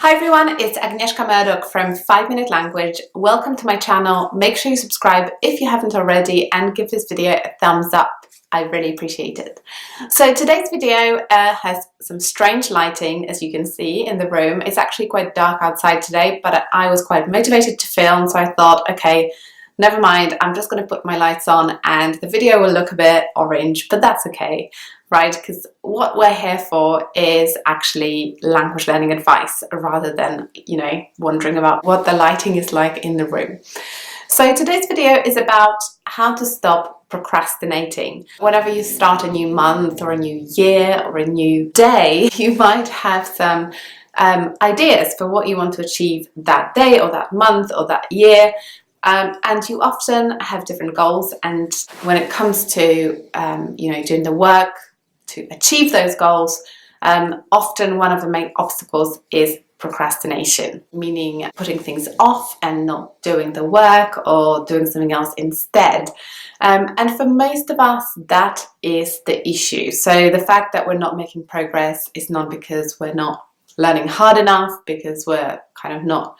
Hi everyone, it's Agnieszka from 5 Minute Language. Welcome to my channel. Make sure you subscribe if you haven't already and give this video a thumbs up. I really appreciate it. So today's video has some strange lighting, as you can see in the room. It's actually quite dark outside today, but I was quite motivated to film, so I thought, okay, never mind, I'm just going to put my lights on and the video will look a bit orange, but that's okay, right? Because what we're here for is actually language learning advice rather than, wondering about what the lighting is like in the room. So today's video is about how to stop procrastinating. Whenever you start a new month or a new year or a new day, you might have some ideas for what you want to achieve that day or that month or that year. And you often have different goals, and when it comes to doing the work to achieve those goals, often one of the main obstacles is procrastination, meaning putting things off and not doing the work or doing something else instead. And for most of us, that is the issue. So the fact that we're not making progress is not because we're not learning hard enough, because we're kind of not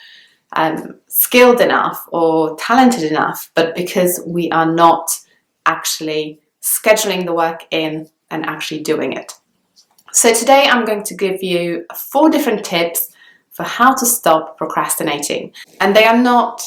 skilled enough or talented enough, but because we are not actually scheduling the work in and actually doing it. So today I'm going to give you 4 different tips for how to stop procrastinating. And they are not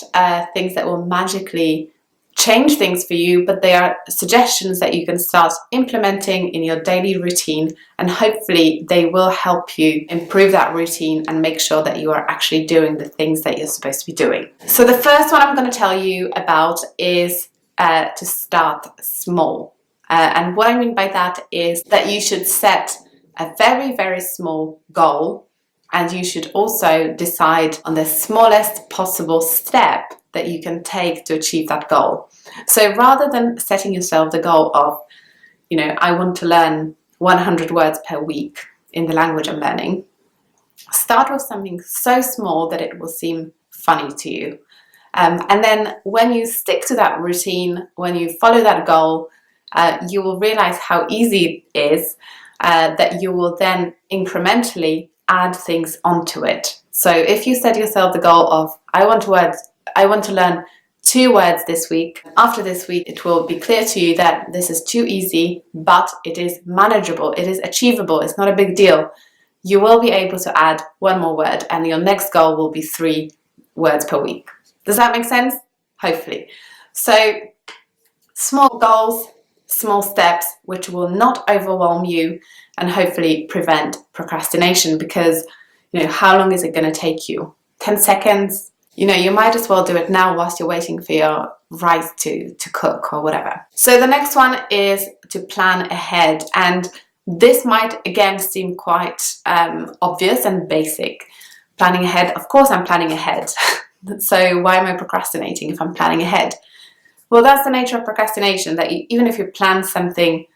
things that will magically change things for you, but they are suggestions that you can start implementing in your daily routine, and hopefully they will help you improve that routine and make sure that you are actually doing the things that you're supposed to be doing. So the first one I'm going to tell you about is to start small. And what I mean by that is that you should set a very, very small goal, and you should also decide on the smallest possible step that you can take to achieve that goal. So rather than setting yourself the goal of, I want to learn 100 words per week in the language I'm learning, start with something so small that it will seem funny to you. And then when you stick to that routine, when you follow that goal, you will realize how easy it is, that you will then incrementally add things onto it. So if you set yourself the goal of, I want to learn 2 words this week. After this week, it will be clear to you that this is too easy, but it is manageable, it is achievable, it's not a big deal. You will be able to add 1 more word, and your next goal will be 3 words per week. Does that make sense? Hopefully. So small goals, small steps, which will not overwhelm you and hopefully prevent procrastination, because how long is it going to take you? 10 seconds? You might as well do it now whilst you're waiting for your rice to cook or whatever. So the next one is to plan ahead. And this might again seem quite obvious and basic. Planning ahead, of course I'm planning ahead. So why am I procrastinating if I'm planning ahead? Well, that's the nature of procrastination, that even if you plan something,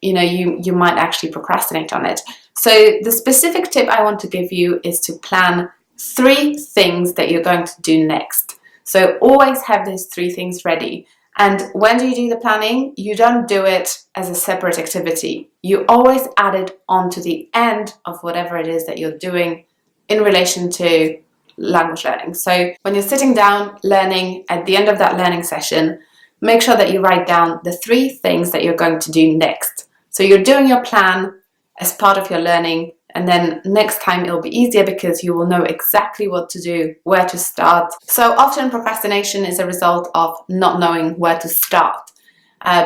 you might actually procrastinate on it. So the specific tip I want to give you is to plan 3 things that you're going to do next. So always have those 3 things ready. And when do you do the planning? You don't do it as a separate activity. You always add it onto the end of whatever it is that you're doing in relation to language learning. So when you're sitting down learning, at the end of that learning session, make sure that you write down the 3 things that you're going to do next. So you're doing your plan as part of your learning, and then next time it'll be easier because you will know exactly what to do, where to start. So often procrastination is a result of not knowing where to start,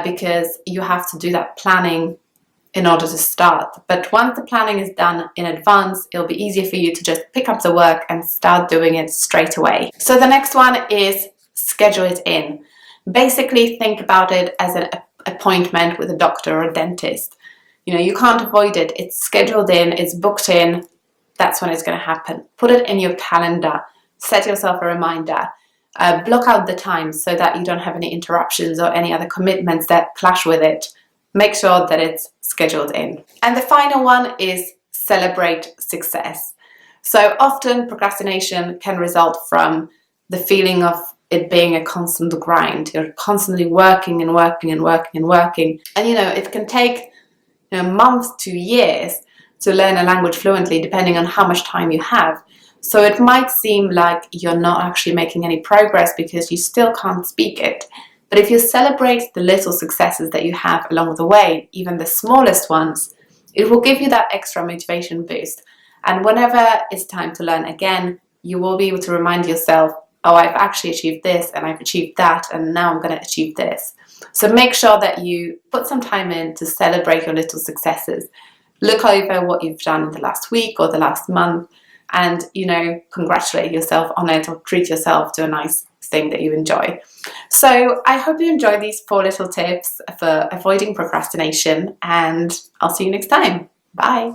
because you have to do that planning in order to start. But once the planning is done in advance, it'll be easier for you to just pick up the work and start doing it straight away. So the next one is schedule it in. Basically, think about it as an appointment with a doctor or a dentist. You can't avoid it. It's scheduled in, it's booked in. That's when it's going to happen. Put it in your calendar. Set yourself a reminder. Block out the time so that you don't have any interruptions or any other commitments that clash with it. Make sure that it's scheduled in. And the final one is celebrate success. So often procrastination can result from the feeling of it being a constant grind. You're constantly working and working and working and working. And it can take months to years to learn a language fluently depending on how much time you have. So it might seem like you're not actually making any progress because you still can't speak it. But if you celebrate the little successes that you have along the way, even the smallest ones, it will give you that extra motivation boost. And whenever it's time to learn again, you will be able to remind yourself, oh, I've actually achieved this and I've achieved that, and now I'm going to achieve this. So make sure that you put some time in to celebrate your little successes. Look over what you've done in the last week or the last month, and, congratulate yourself on it, or treat yourself to a nice thing that you enjoy. So I hope you enjoy these 4 little tips for avoiding procrastination, and I'll see you next time. Bye.